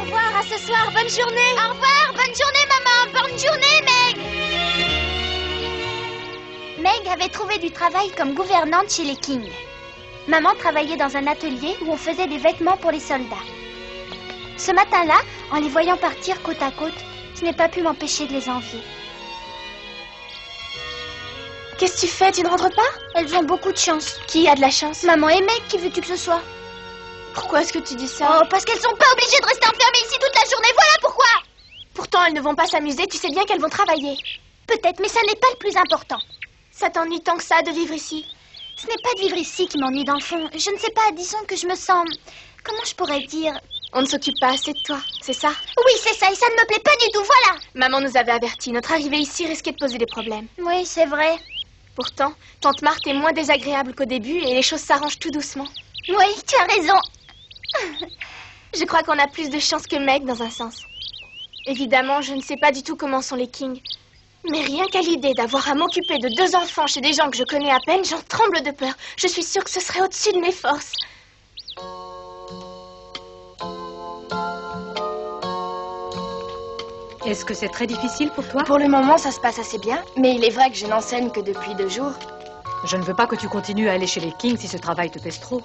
Au revoir, à ce soir, bonne journée. Au revoir, bonne journée maman, bonne journée Meg. Meg avait trouvé du travail comme gouvernante chez les Kings. Maman travaillait dans un atelier où on faisait des vêtements pour les soldats. Ce matin-là, en les voyant partir côte à côte, je n'ai pas pu m'empêcher de les envier. Qu'est-ce que tu fais? Tu ne rentres pas? Elles ont beaucoup de chance. Qui a de la chance? Maman et Meg, qui veux-tu que ce soit? Pourquoi est-ce que tu dis ça? Oh, parce qu'elles sont pas obligées de rester enfermées ici toute la journée, voilà pourquoi! Pourtant, elles ne vont pas s'amuser, tu sais bien qu'elles vont travailler. Peut-être, mais ça n'est pas le plus important. Ça t'ennuie tant que ça de vivre ici? Ce n'est pas de vivre ici qui m'ennuie dans le fond. Je ne sais pas, disons que je me sens... Comment je pourrais dire? On ne s'occupe pas assez de toi, c'est ça? Oui, c'est ça, et ça ne me plaît pas du tout, voilà! Maman nous avait avertis, notre arrivée ici risquait de poser des problèmes. Oui, c'est vrai. Pourtant, tante Marthe est moins désagréable qu'au début et les choses s'arrangent tout doucement. Oui, tu as raison. Je crois qu'on a plus de chance que Meg dans un sens. Évidemment, je ne sais pas du tout comment sont les Kings. Mais rien qu'à l'idée d'avoir à m'occuper de 2 enfants chez des gens que je connais à peine, j'en tremble de peur. Je suis sûre que ce serait au-dessus de mes forces. Est-ce que c'est très difficile pour toi? Pour le moment, ça se passe assez bien, mais il est vrai que je n'enseigne que depuis 2 jours. Je ne veux pas que tu continues à aller chez les Kings si ce travail te pèse trop.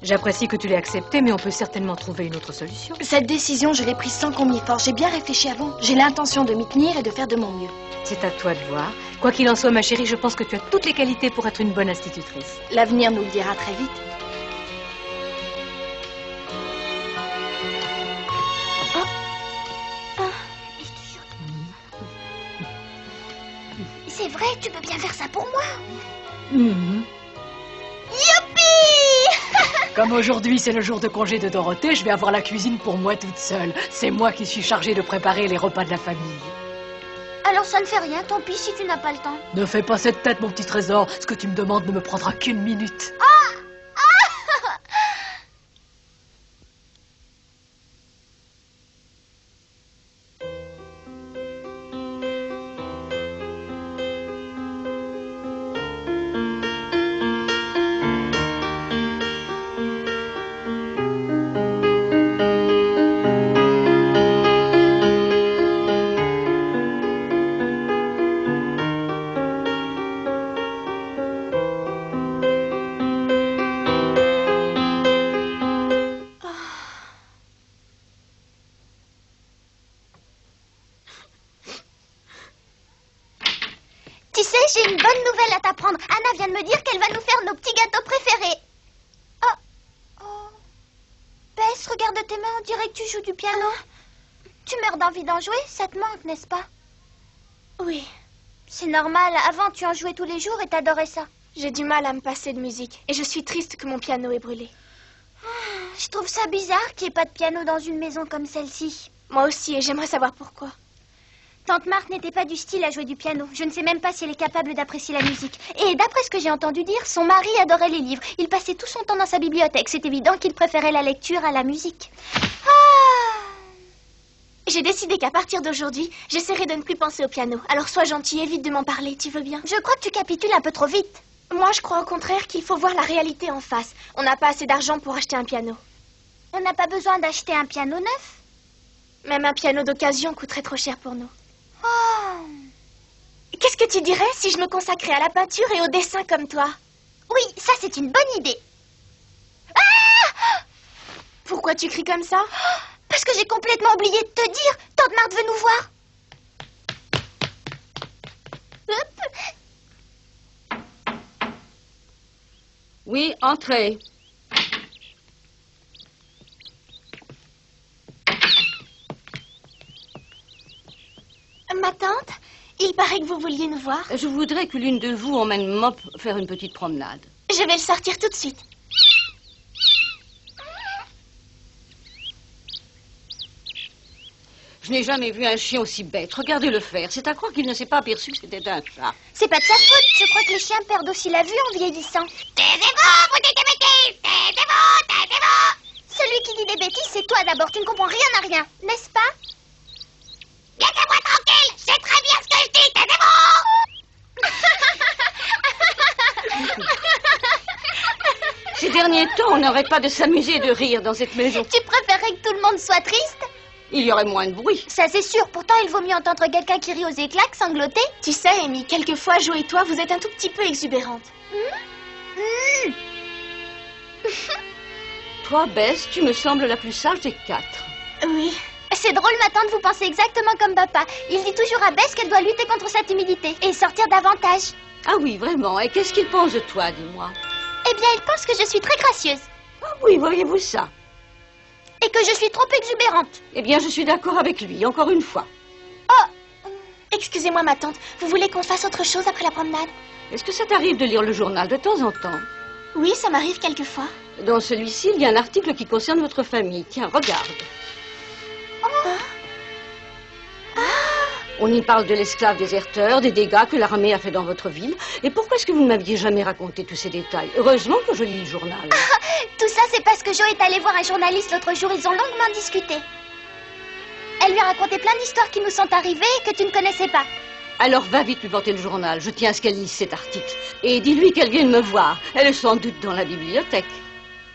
J'apprécie que tu l'aies accepté, mais on peut certainement trouver une autre solution. Cette décision, je l'ai prise sans qu'on m'y force. J'ai bien réfléchi avant. J'ai l'intention de m'y tenir et de faire de mon mieux. C'est à toi de voir. Quoi qu'il en soit, ma chérie, je pense que tu as toutes les qualités pour être une bonne institutrice. L'avenir nous le dira très vite. C'est vrai, tu peux bien faire ça pour moi. Mhm. Youpi! Comme aujourd'hui, c'est le jour de congé de Dorothée, je vais avoir la cuisine pour moi toute seule. C'est moi qui suis chargée de préparer les repas de la famille. Alors ça ne fait rien, tant pis si tu n'as pas le temps. Ne fais pas cette tête, mon petit trésor. Ce que tu me demandes ne me prendra qu'une minute. Tu sais, j'ai une bonne nouvelle à t'apprendre. Anna vient de me dire qu'elle va nous faire nos petits gâteaux préférés. Oh. Bess, regarde tes mains, on dirait que tu joues du piano. Tu meurs d'envie d'en jouer, ça te manque, n'est-ce pas? Oui, C'est normal, avant tu en jouais tous les jours et t'adorais ça. j'ai du mal à me passer de musique. Et je suis triste que mon piano ait brûlé. Je trouve ça bizarre qu'il n'y ait pas de piano dans une maison comme celle-ci. Moi aussi, et j'aimerais savoir pourquoi. Tante Marthe n'était pas du style à jouer du piano. Je ne sais même pas si elle est capable d'apprécier la musique. Et d'après ce que j'ai entendu dire, son mari adorait les livres. Il passait tout son temps dans sa bibliothèque. C'est évident qu'il préférait la lecture à la musique. J'ai décidé qu'à partir d'aujourd'hui, j'essaierai de ne plus penser au piano. Alors sois gentil, évite de m'en parler, tu veux bien? Je crois que tu capitules un peu trop vite. Moi, je crois au contraire qu'il faut voir la réalité en face. On n'a pas assez d'argent pour acheter un piano. On n'a pas besoin d'acheter un piano neuf. Même un piano d'occasion coûterait trop cher pour nous. Oh. Qu'est-ce que tu dirais si je me consacrais à la peinture et au dessin comme toi? Oui, ça c'est une bonne idée. Pourquoi tu cries comme ça? Parce que j'ai complètement oublié de te dire. Tante Marthe veut nous voir. Oui, entrez. Ma tante, il paraît que vous vouliez nous voir. Je voudrais que l'une de vous emmène Mop faire une petite promenade. Je vais le sortir tout de suite. Je n'ai jamais vu un chien aussi bête. Regardez-le faire. C'est à croire qu'il ne s'est pas aperçu que c'était un chat. C'est pas de sa faute. Je crois que les chiens perdent aussi la vue en vieillissant. Taisez-vous, vous dites des bêtises. Taisez-vous, taisez-vous. Celui qui dit des bêtises, c'est toi d'abord. Tu ne comprends rien à rien, n'est-ce pas? Laissez-moi tranquille. Je sais très bien ce que je dis. Taisez-vous. Ces derniers temps, on n'arrête pas de s'amuser et de rire dans cette maison. Tu préférerais que tout le monde soit triste? Il y aurait moins de bruit. Ça c'est sûr, pourtant il vaut mieux entendre quelqu'un qui rit aux éclats que sangloter. Tu sais, Amy, quelquefois, Jo et toi, vous êtes un tout petit peu exubérante. Toi, Bess, tu me sembles la plus sage des 4. Oui. C'est drôle, ma tante, vous pensez exactement comme papa. Il dit toujours à Bess qu'elle doit lutter contre sa timidité et sortir davantage. Ah oui, vraiment. Et qu'est-ce qu'il pense de toi, dis-moi? Eh bien, il pense que je suis très gracieuse Ah oui, voyez-vous ça? et que je suis trop exubérante. Eh bien, je suis d'accord avec lui, encore une fois. Excusez-moi, ma tante, vous voulez qu'on fasse autre chose après la promenade? Est-ce que ça t'arrive de lire le journal de temps en temps? Oui, ça m'arrive quelquefois. Dans celui-ci, il y a un article qui concerne votre famille. Tiens, regarde. On y parle de l'esclave déserteur, des dégâts que l'armée a fait dans votre ville. Et pourquoi est-ce que vous ne m'aviez jamais raconté tous ces détails? Heureusement que je lis le journal. Tout ça, c'est parce que Jo est allé voir un journaliste l'autre jour. Ils ont longuement discuté. Elle lui a raconté plein d'histoires qui nous sont arrivées et que tu ne connaissais pas. Alors va vite lui porter le journal. Je tiens à ce qu'elle lise cet article. Et dis-lui qu'elle vienne me voir. Elle est sans doute dans la bibliothèque.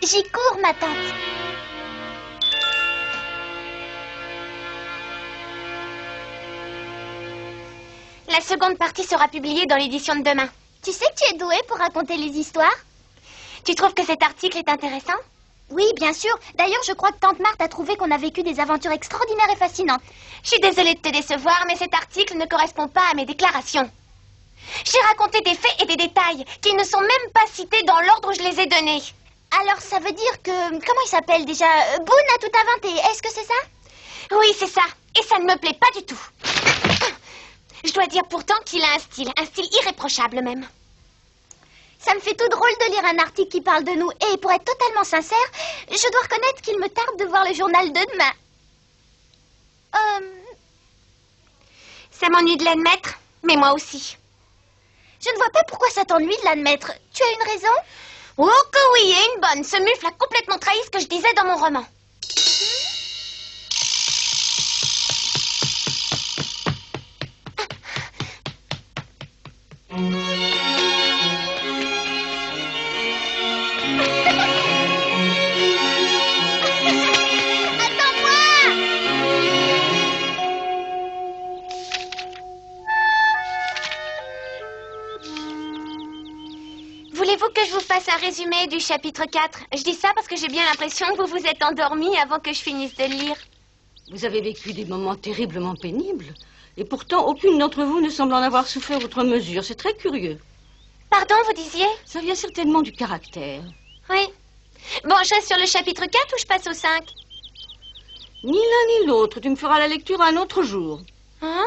J'y cours, ma tante. La seconde partie sera publiée dans l'édition de demain. Tu sais que tu es douée pour raconter les histoires? Tu trouves que cet article est intéressant? Oui, bien sûr. D'ailleurs, je crois que tante Marthe a trouvé qu'on a vécu des aventures extraordinaires et fascinantes. Je suis désolée de te décevoir, mais cet article ne correspond pas à mes déclarations. J'ai raconté des faits et des détails qui ne sont même pas cités dans l'ordre où je les ai donnés. Alors, ça veut dire que... Comment il s'appelle déjà? Boone a tout inventé. Est-ce que c'est ça? Oui, c'est ça. Et ça ne me plaît pas du tout. Je dois dire pourtant qu'il a un style irréprochable même. Ça me fait tout drôle de lire un article qui parle de nous. Et pour être totalement sincère, je dois reconnaître qu'il me tarde de voir le journal de demain. Ça m'ennuie de l'admettre, mais moi aussi. Je ne vois pas pourquoi ça t'ennuie de l'admettre. Tu as une raison? Oh que oui, et une bonne. Ce mufle a complètement trahi ce que je disais dans mon roman. Voulez-vous que je vous fasse un résumé du chapitre 4? Je dis ça parce que j'ai bien l'impression que vous vous êtes endormi avant que je finisse de le lire. Vous avez vécu des moments terriblement pénibles. Et pourtant, aucune d'entre vous ne semble en avoir souffert outre mesure. C'est très curieux. Pardon, vous disiez? Ça vient certainement du caractère. Oui. Bon, je reste sur le chapitre 4 ou je passe au 5? Ni l'un ni l'autre. Tu me feras la lecture un autre jour. Hein?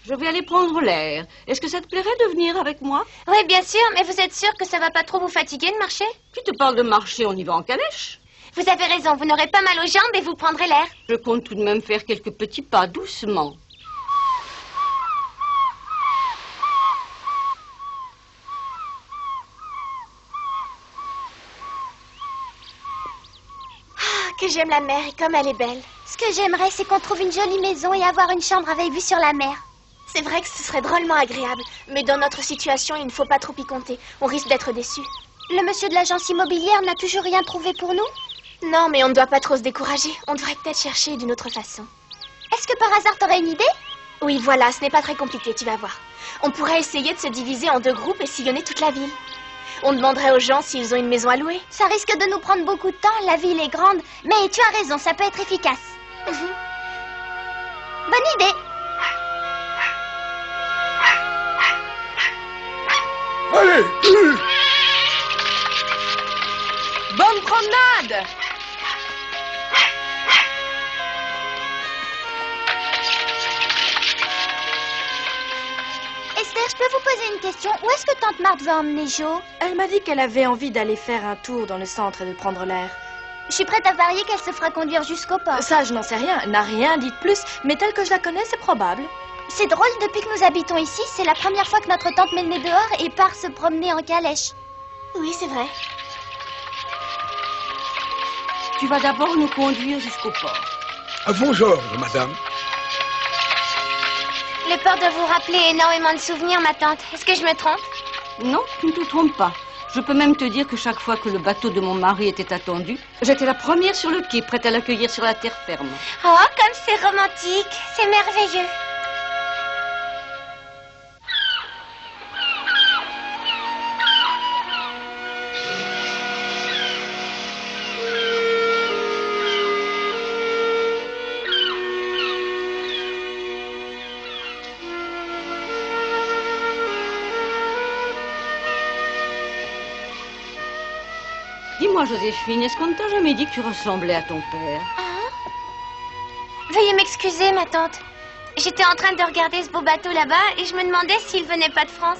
Je vais aller prendre l'air. Est-ce que ça te plairait de venir avec moi? Oui, bien sûr, mais vous êtes sûr que ça va pas trop vous fatiguer de marcher? Qui te parle de marcher? On y va en calèche. Vous avez raison, vous n'aurez pas mal aux jambes et vous prendrez l'air. Je compte tout de même faire quelques petits pas, doucement. Ah, que j'aime la mer et comme elle est belle. Ce que j'aimerais, c'est qu'on trouve une jolie maison et avoir une chambre avec vue sur la mer. C'est vrai que ce serait drôlement agréable, mais dans notre situation, il ne faut pas trop y compter. On risque d'être déçus. Le monsieur de l'agence immobilière n'a toujours rien trouvé pour nous? Non, mais on ne doit pas trop se décourager. On devrait peut-être chercher d'une autre façon. Est-ce que par hasard t'aurais une idée? Oui, voilà, ce n'est pas très compliqué, tu vas voir. On pourrait essayer de se diviser en 2 groupes et sillonner toute la ville. On demanderait aux gens s'ils ont une maison à louer. Ça risque de nous prendre beaucoup de temps, la ville est grande. Mais tu as raison, ça peut être efficace. Bonne idée. Allez! Bonne promenade! Esther, je peux vous poser une question? Où est-ce que tante Marthe veut emmener Jo? Elle m'a dit qu'elle avait envie d'aller faire un tour dans le centre et de prendre l'air. Je suis prête à parier qu'elle se fera conduire jusqu'au port. Ça, je n'en sais rien. Elle n'a rien dit de plus, mais tel que je la connais, c'est probable. C'est drôle, depuis que nous habitons ici, c'est la première fois que notre tante met le nez dehors et part se promener en calèche. Oui, c'est vrai. Tu vas d'abord nous conduire jusqu'au port. À vos ordres, madame. Le port doit vous rappeler énormément de souvenirs, ma tante. Est-ce que je me trompe? Non, tu ne te trompes pas. Je peux même te dire que chaque fois que le bateau de mon mari était attendu, j'étais la première sur le quai, prête à l'accueillir sur la terre ferme. Oh, comme c'est romantique. C'est merveilleux. Dis-moi, Joséphine, est-ce qu'on ne t'a jamais dit que tu ressemblais à ton père? Veuillez m'excuser, ma tante. J'étais en train de regarder ce beau bateau là-bas et je me demandais s'il venait pas de France.